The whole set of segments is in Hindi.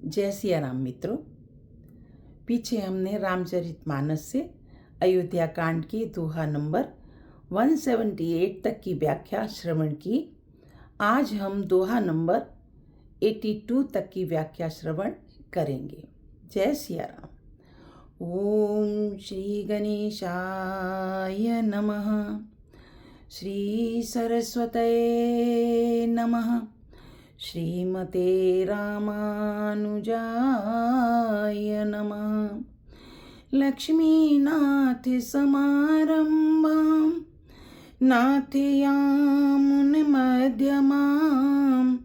जय सिया राम मित्रों। पीछे हमने रामचरितमानस से अयोध्या कांड के दोहा नंबर 178 तक की व्याख्या श्रवण की। आज हम दोहा नंबर 82 तक की व्याख्या श्रवण करेंगे। जय सिया राम। ओम श्री गणेशाय नमः। श्री सरस्वतये नमः। श्रीमते रामानुजाय नमः। लक्ष्मीनाथ समारंभां नाथयामुनमध्यमाम्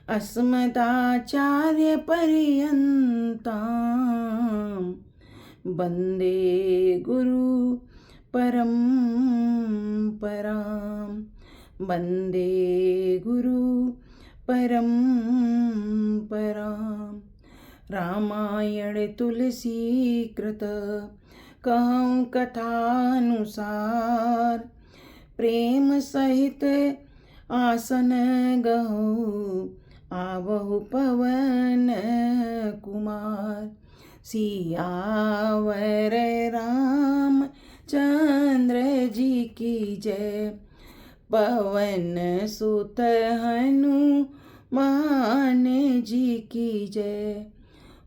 अस्मदाचार्यपर्यन्तां वन्दे गुरु परम्परां। वन्दे गुरु परम्परां। रामायण तुलसी कृत कहूँ कथानुसार, प्रेम सहित आसन गहो आवहु पवन कुमार। सियावर राम चंद्र जी की जय, पवन सुत हनुमान जी की जय।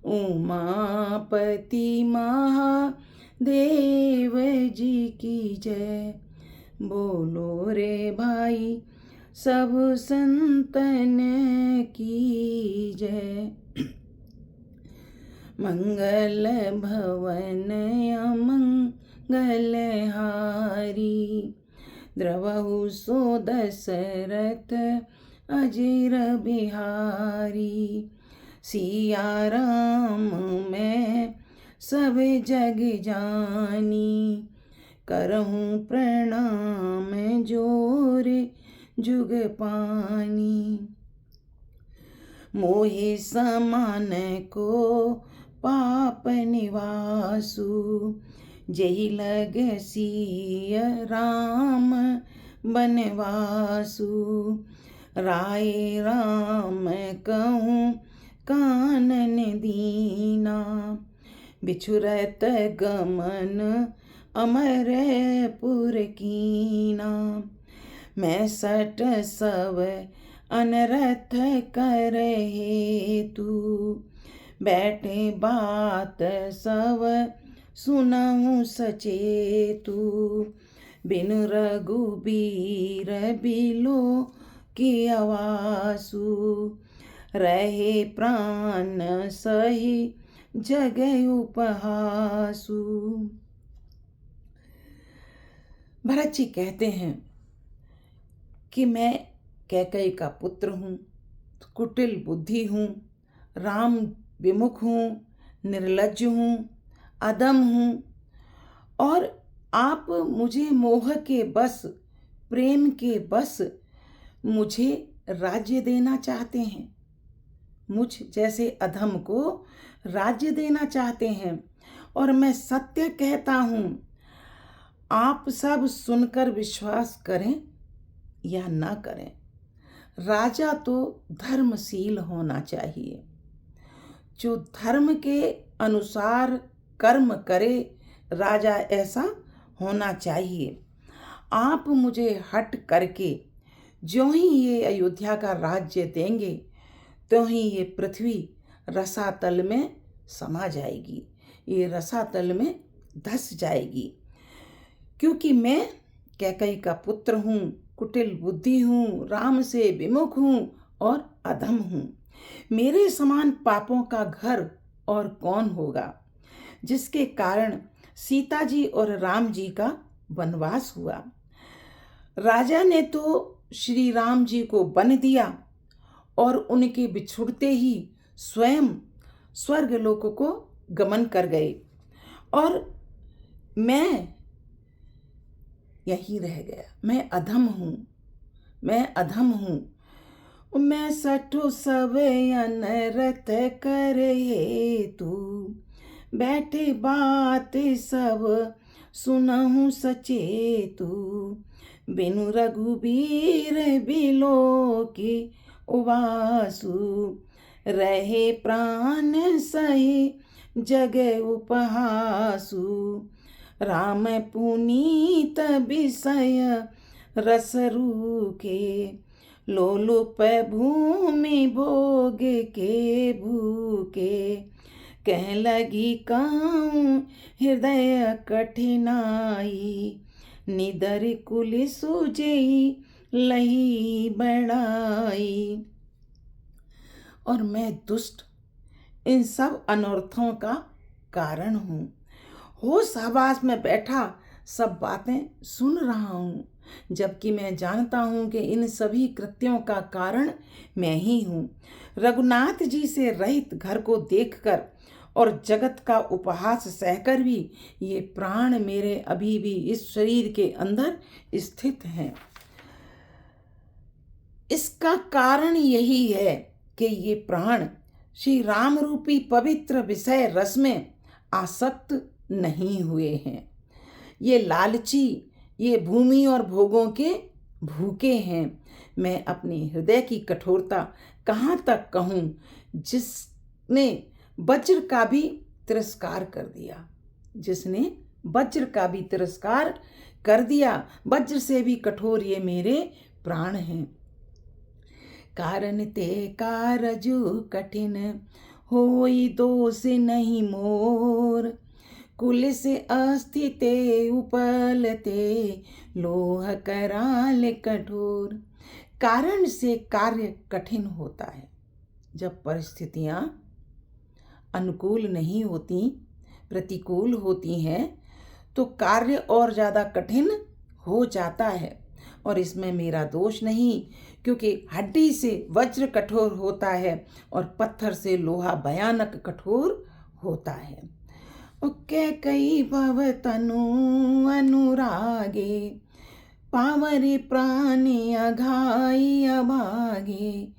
उमापति महादेव जी की जय। बोलो रे भाई सब संतन की जय। मंगल भवन अमंगल हारी, द्रवहु सो दशरथ अजीर बिहारी। सिया राम मैं सब जग जानी, करहूँ प्रणाम जोर जुग पानी। मोहि समान को पाप निवासु, जेहि लग सिय राम बनवासु। राय राम कहूँ कानन दीना, बिछुरत गमन अमरपुर कीना। मैं सट सब अनरथ कर हेतु, बैठे बात सब सुनहु सचेतु। बिनु रघुबीर बिलो की आवासु, रहे प्राण सही जग उपहासु। भरत जी कहते हैं कि मैं कैकेयी का पुत्र हूँ, कुटिल बुद्धि हूँ, राम विमुख हूँ, निर्लज्ज हूँ, अधम हूँ, और आप मुझे मोह के बस, प्रेम के बस मुझे राज्य देना चाहते हैं। मुझ जैसे अधम को राज्य देना चाहते हैं, और मैं सत्य कहता हूँ। आप सब सुनकर विश्वास करें या ना करें, राजा तो धर्मशील होना चाहिए। जो धर्म के अनुसार कर्म करे, राजा ऐसा होना चाहिए। आप मुझे हट करके ज्यों ही ये अयोध्या का राज्य देंगे, त्यों ही ये पृथ्वी रसातल में समा जाएगी, ये रसातल में धस जाएगी। क्योंकि मैं कैकेयी का पुत्र हूँ, कुटिल बुद्धि हूँ, राम से विमुख हूँ और अधम हूँ। मेरे समान पापों का घर और कौन होगा, जिसके कारण सीता जी और राम जी का वनवास हुआ। राजा ने तो श्री राम जी को वन दिया और उनके बिछुड़ते ही स्वयं स्वर्गलोक को गमन कर गए, और मैं यहीं रह गया। मैं अधम हूँ, मैं अधम हूँ। मैं सठो सब अनरथ कर हेतु, बैठे बात सब सुनहु सचेतु। बिनु रघुबीर बिलो की उवासु, रहे प्राण सही जग उपहासु। राम पुनीत विषय रस रूके, लोलुप भूमि भोग के भूके। कह लगी कहूँ हृदय कठिनाई, निदर कुल सूझई लही बड़ाई। और मैं दुष्ट इन सब अनर्थों का कारण हूँ। होश हवास में बैठा सब बातें सुन रहा हूँ, जबकि मैं जानता हूँ कि इन सभी कृत्यों का कारण मैं ही हूँ। रघुनाथ जी से रहित घर को देखकर और जगत का उपहास सहकर भी ये प्राण मेरे अभी भी इस शरीर के अंदर स्थित हैं। इसका कारण यही है कि ये प्राण श्री राम रूपी पवित्र विषय रस में आसक्त नहीं हुए हैं। ये लालची, ये भूमि और भोगों के भूखे हैं। मैं अपनी हृदय की कठोरता कहाँ तक कहूँ, जिसने वज्र का भी तिरस्कार कर दिया, जिसने वज्र का भी तिरस्कार कर दिया। वज्र से भी कठोर ये मेरे प्राण हैं। कारण ते कारजु कठिन, होई दोष नहीं मोर। कुल से अस्थिते उपलते, लोह कराल कठोर। कारण से कार्य कठिन होता है। जब परिस्थितियां अनुकूल नहीं होती, प्रतिकूल होती हैं, तो कार्य और ज़्यादा कठिन हो जाता है। और इसमें मेरा दोष नहीं, क्योंकि हड्डी से वज्र कठोर होता है और पत्थर से लोहा भयानक कठोर होता है। कैकई भव तनु अनुरागे, पावरे प्राण अघाई अभागे।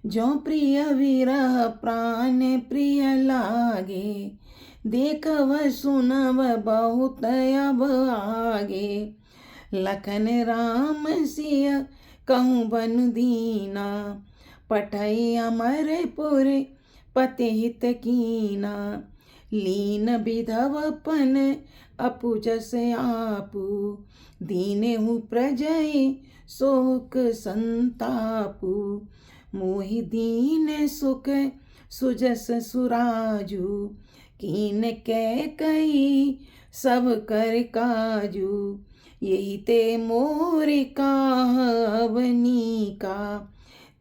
जो प्रिय विरह प्राण प्रिय लागे, देखव सुनव बहुत अब आगे। लखन राम सिय कहूँ बन दीना, पठई अमरपुर पति हित कीना। लीन विधवपन अपुजस आपू, दीने हूँ प्रजय शोक संतापू। मोहि दीन सुख सुजस सुराजू, कीन कै कई सब कर काजू। यही ते मोर कहावनी का,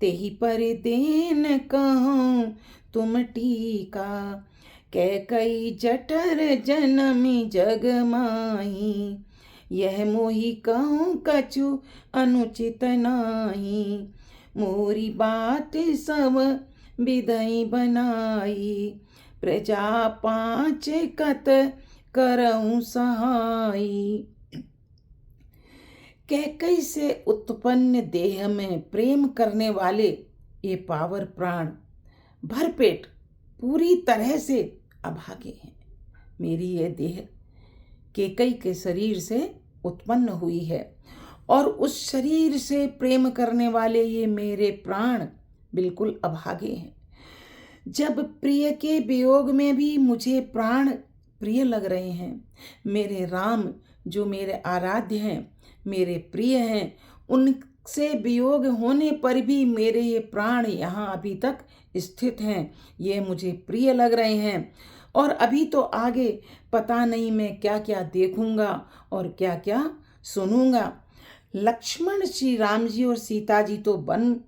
तेहि पर देन कहूँ तुम टीका। कैकई जठर जनमी जग माही, यह मोहि कहूँ कछु अनुचित नाही। मोरी बात सब विधई बनाई, प्रजा पाँच कत करऊँ सहाई। कैकई से उत्पन्न देह में प्रेम करने वाले ये पावर प्राण भरपेट पूरी तरह से अभागे हैं। मेरी यह देह कैकई के शरीर से उत्पन्न हुई है और उस शरीर से प्रेम करने वाले ये मेरे प्राण बिल्कुल अभागे हैं। जब प्रिय के वियोग में भी मुझे प्राण प्रिय लग रहे हैं, मेरे राम जो मेरे आराध्य हैं, मेरे प्रिय हैं, उनसे वियोग होने पर भी मेरे ये प्राण यहाँ अभी तक स्थित हैं। ये मुझे प्रिय लग रहे हैं और अभी तो आगे पता नहीं मैं क्या क्या देखूंगा और क्या क्या सुनूंगा। लक्ष्मण श्री राम जी और सीता जी तो वन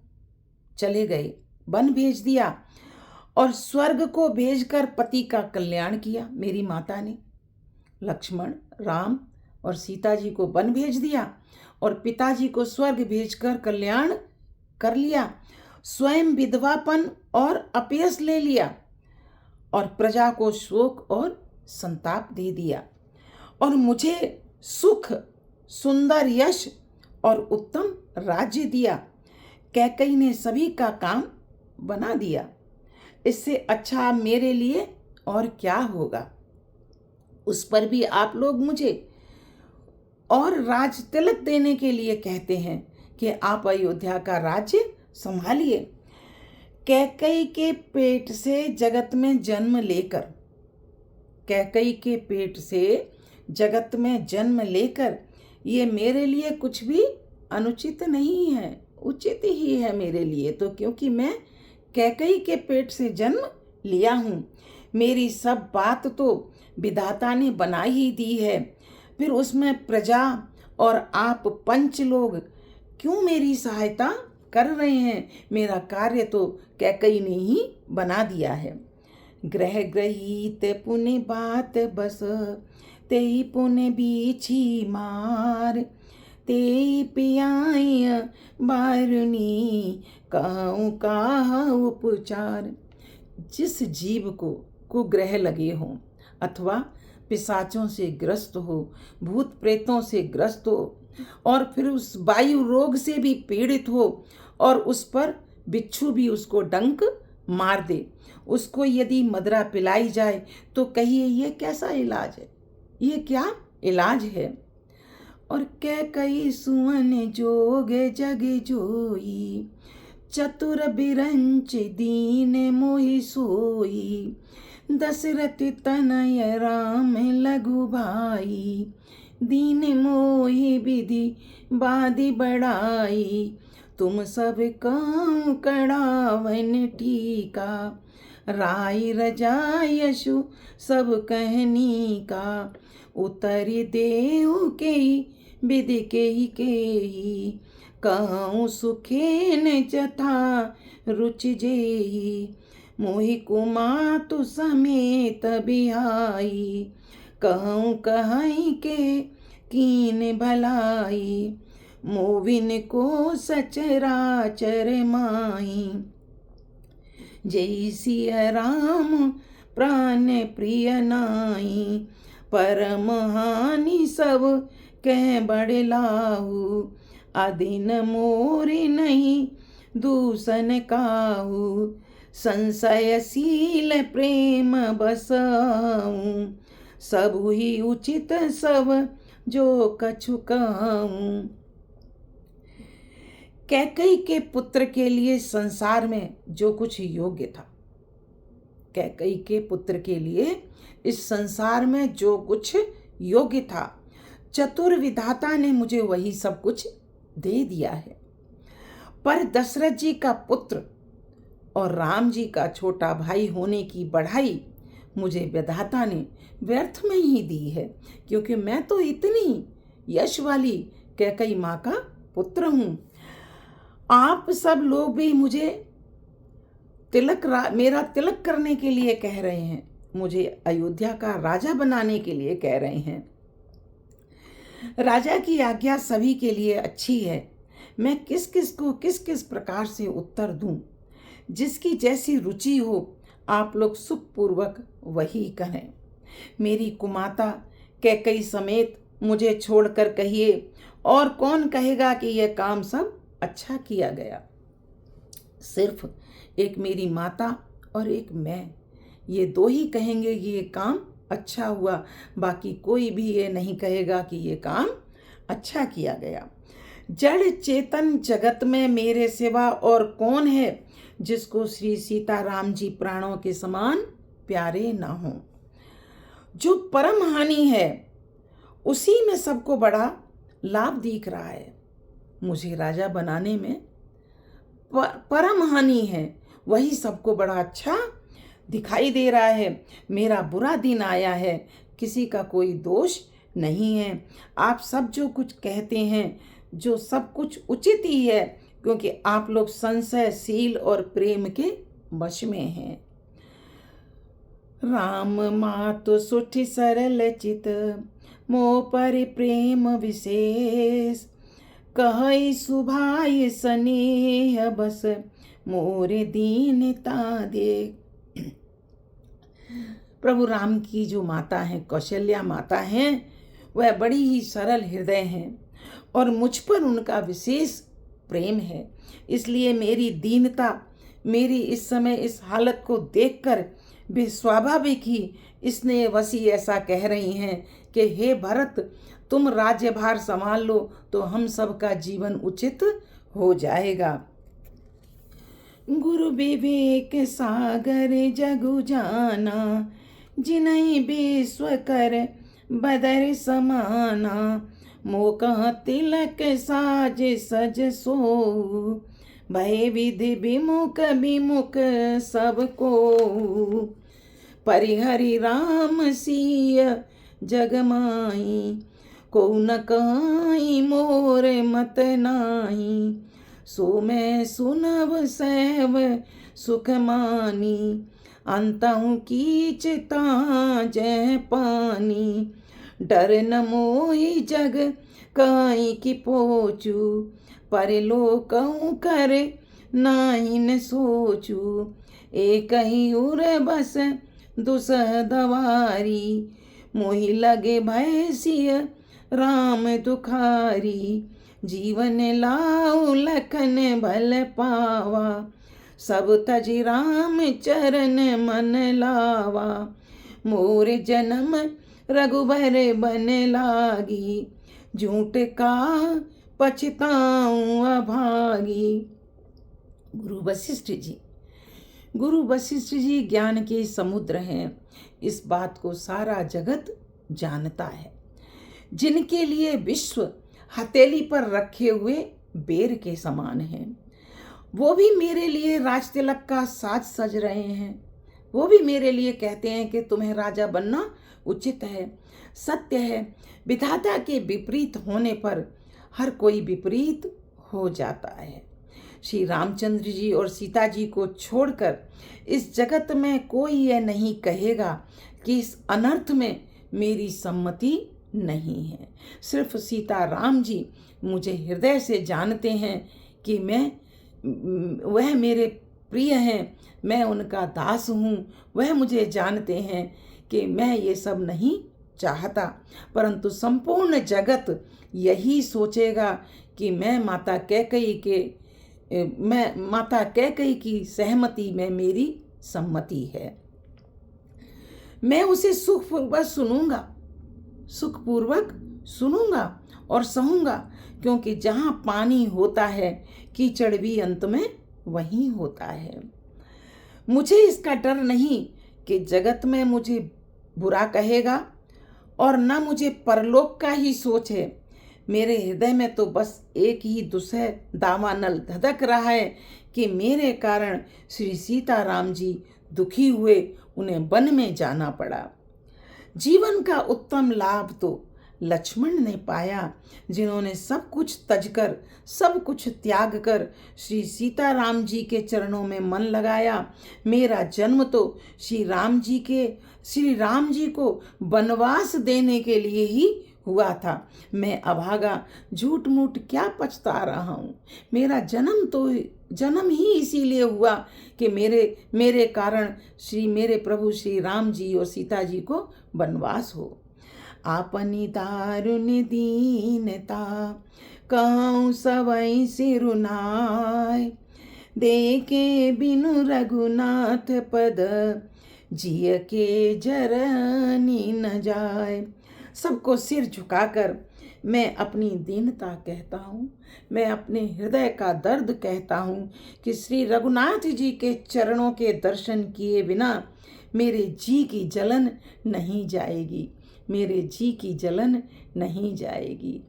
चले गए, वन भेज दिया और स्वर्ग को भेजकर पति का कल्याण किया। मेरी माता ने लक्ष्मण, राम और सीता जी को वन भेज दिया और पिताजी को स्वर्ग भेजकर कल्याण कर लिया। स्वयं विधवापन और अपयश ले लिया और प्रजा को शोक और संताप दे दिया और मुझे सुख, सुंदर यश और उत्तम राज्य दिया। कैकई ने सभी का काम बना दिया। इससे अच्छा मेरे लिए और क्या होगा। उस पर भी आप लोग मुझे और राज तिलक देने के लिए कहते हैं कि आप अयोध्या का राज्य संभालिए। कैकई के पेट से जगत में जन्म लेकर, कैकई के पेट से जगत में जन्म लेकर ये मेरे लिए कुछ भी अनुचित नहीं है, उचित ही है मेरे लिए। तो क्योंकि मैं कैकई के पेट से जन्म लिया हूँ, मेरी सब बात तो विधाता ने बना ही दी है, फिर उसमें प्रजा और आप पंच लोग क्यों मेरी सहायता कर रहे हैं? मेरा कार्य तो कैकई ने ही बना दिया है। ग्रह ग्रहीत पुण्य बात बस, तेई पुण्य बीछी मार, तेई पियाई बारुनी, कहूँ का उपचार। जिस जीव को कुग्रह लगे हों अथवा पिशाचों से ग्रस्त हो, भूत प्रेतों से ग्रस्त हो, और फिर उस वायु रोग से भी पीड़ित हो, और उस पर बिच्छू भी उसको डंक मार दे, उसको यदि मदरा पिलाई जाए तो कहिए ये कैसा इलाज है, ये क्या इलाज है। और कैकई सुवन जोगे जग जोई, चतुर बिरंच दीन मोहि सोई, दशरथ तनय राम लघु भाई, दीन मोहि विधि बाधि बढ़ाई, तुम सब काम कड़ावन टीका, राय रजा यशु सब कहनी का, उतरि देहु के विधि के ही, कहूँ सुखेन जथा रुचि जेही, मोहि कुमातु समेत बिहाई, कहूँ कहीं के कीन भलाई, मोविन को सचराचर माही, जय सिया राम प्राण प्रिय नाई, परम हानि सब कह बड़े लाहू, अधीन मोरी नहीं दूषण काहू, संशयशील प्रेम बसाऊं, सब ही उचित सब जो कछु कहूं। कैकई के पुत्र के लिए संसार में जो कुछ योग्य था, कैकई के पुत्र के लिए इस संसार में जो कुछ योग्य था, चतुर विधाता ने मुझे वही सब कुछ दे दिया है। पर दशरथ जी का पुत्र और राम जी का छोटा भाई होने की बढ़ाई मुझे विधाता ने व्यर्थ में ही दी है, क्योंकि मैं तो इतनी यश वाली कैकई माँ का पुत्र हूँ। आप सब लोग भी मुझे मेरा तिलक करने के लिए कह रहे हैं, मुझे अयोध्या का राजा बनाने के लिए कह रहे हैं। राजा की आज्ञा सभी के लिए अच्छी है, मैं किस किस को किस किस प्रकार से उत्तर दूं, जिसकी जैसी रुचि हो आप लोग सुखपूर्वक वही कहें। मेरी कुमाता कैकई समेत मुझे छोड़कर कहिए, और कौन कहेगा कि यह काम सब अच्छा किया गया। सिर्फ एक मेरी माता और एक मैं, ये दो ही कहेंगे कि ये काम अच्छा हुआ, बाकी कोई भी ये नहीं कहेगा कि ये काम अच्छा किया गया। जड़ चेतन जगत में मेरे सिवा और कौन है जिसको श्री सीताराम जी प्राणों के समान प्यारे ना हो। जो परम हानि है उसी में सबको बड़ा लाभ दिख रहा है। मुझे राजा बनाने में परम हानि है, वही सबको बड़ा अच्छा दिखाई दे रहा है। मेरा बुरा दिन आया है, किसी का कोई दोष नहीं है। आप सब जो कुछ कहते हैं, जो सब कुछ उचित ही है, क्योंकि आप लोग संशयशील और प्रेम के वश में हैं। राम मातु सुठी सरल चित, मोह पर प्रेम विशेष, कहई सुभाई स्नेह बस, मोरे दीनता देख। प्रभु राम की जो माता है, कौशल्या माता हैं, वह बड़ी ही सरल हृदय हैं और मुझ पर उनका विशेष प्रेम है। इसलिए मेरी दीनता, मेरी इस समय इस हालत को देखकर वे स्वाभाविक ही स्नेहवशी ऐसा कह रही हैं कि हे भरत, तुम राज्यभार संभाल लो तो हम सब का जीवन उचित हो जाएगा। गुरु विवेक सागर जगु जाना, जिनहि विश्व कर बदर समाना। मोका तिलक साज सज सोऊ, भय विधि विमुख विमुख सबको। परिहरि राम सिय जगमाई, को न काई मोर मत नाही। सो मैं सुनब सैव सुख मानी, अंतहु कीच जय पानी। डर न मोहि जग काई की पोचू, परलोकहु कर नाही न सोचू। एक ही उर बस दुसह दवारी, मोहि लगे भय सिय राम दुखारी। जीवन लाऊ लखन भल पावा, सब तजि राम चरण मन लावा। मोर जन्म रघुबर बन लागी, झूठ का पछताऊं अभागी। गुरु वशिष्ठ जी ज्ञान के समुद्र हैं। इस बात को सारा जगत जानता है। जिनके लिए विश्व हथेली पर रखे हुए बेर के समान हैं, वो भी मेरे लिए राज तिलक का साज सज रहे हैं। वो भी मेरे लिए कहते हैं कि तुम्हें राजा बनना उचित है, सत्य है। विधाता के विपरीत होने पर हर कोई विपरीत हो जाता है। श्री रामचंद्र जी और सीता जी को छोड़कर इस जगत में कोई यह नहीं कहेगा कि इस अनर्थ में मेरी सम्मति नहीं है। सिर्फ सीता राम जी मुझे हृदय से जानते हैं कि वह मेरे प्रिय हैं, मैं उनका दास हूँ। वह मुझे जानते हैं कि मैं ये सब नहीं चाहता, परंतु संपूर्ण जगत यही सोचेगा कि मैं माता कैकेयी की सहमति में मेरी सम्मति है। मैं उसे सुखपूर्वक सुनूंगा और सहूंगा, क्योंकि जहाँ पानी होता है कीचड़ भी अंत में वहीं होता है। मुझे इसका डर नहीं कि जगत में मुझे बुरा कहेगा, और न मुझे परलोक का ही सोच है। मेरे हृदय में तो बस एक ही दुसह दावानल धधक रहा है कि मेरे कारण श्री सीताराम जी दुखी हुए, उन्हें वन में जाना पड़ा। जीवन का उत्तम लाभ तो लक्ष्मण ने पाया, जिन्होंने सब कुछ तजकर, सब कुछ त्याग कर श्री सीताराम जी के चरणों में मन लगाया। मेरा जन्म तो श्री राम जी को वनवास देने के लिए ही हुआ था। मैं अभागा झूठ मूठ क्या पछता रहा हूँ। मेरा जन्म ही इसीलिए हुआ कि मेरे कारण मेरे प्रभु श्री राम जी और सीता जी को वनवास हो। आपनी दारुण दीनता कहूँ सबई सिरुनाय, देखे बिनु रघुनाथ पद जिय के जरनी न जाए। सबको सिर झुकाकर मैं अपनी दीनता कहता हूँ, मैं अपने हृदय का दर्द कहता हूँ कि श्री रघुनाथ जी के चरणों के दर्शन किए बिना मेरे जी की जलन नहीं जाएगी, मेरे जी की जलन नहीं जाएगी।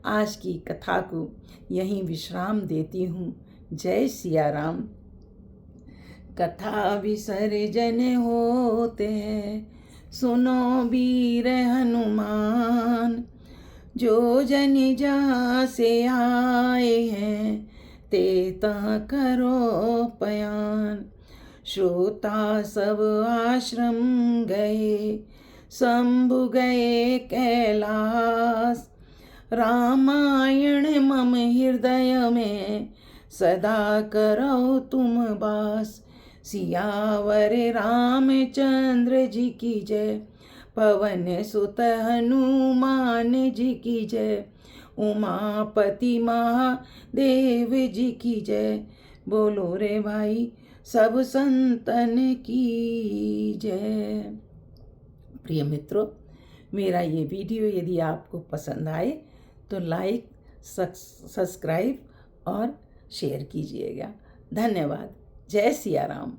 आज की कथा को यहीं विश्राम देती हूँ। जय सिया राम। कथा विसर्जन होते हैं, सुनो वीर हनुमान। जो जन जहाँ से आए हैं, ते ता करो पयान। श्रोता सब आश्रम गए, शंभु गए कैलाश। रामायण मम हृदय में सदा करो तुम वास। सियावर रामचंद्र जी की जय, पवन सुत हनुमान जी की जय, उमापति महादेव जी की जय। बोलो रे भाई सब संतन की जय। प्रिय मित्रों, मेरा ये वीडियो यदि आपको पसंद आए तो लाइक, सब्सक्राइब और शेयर कीजिएगा। धन्यवाद। जय सिया राम।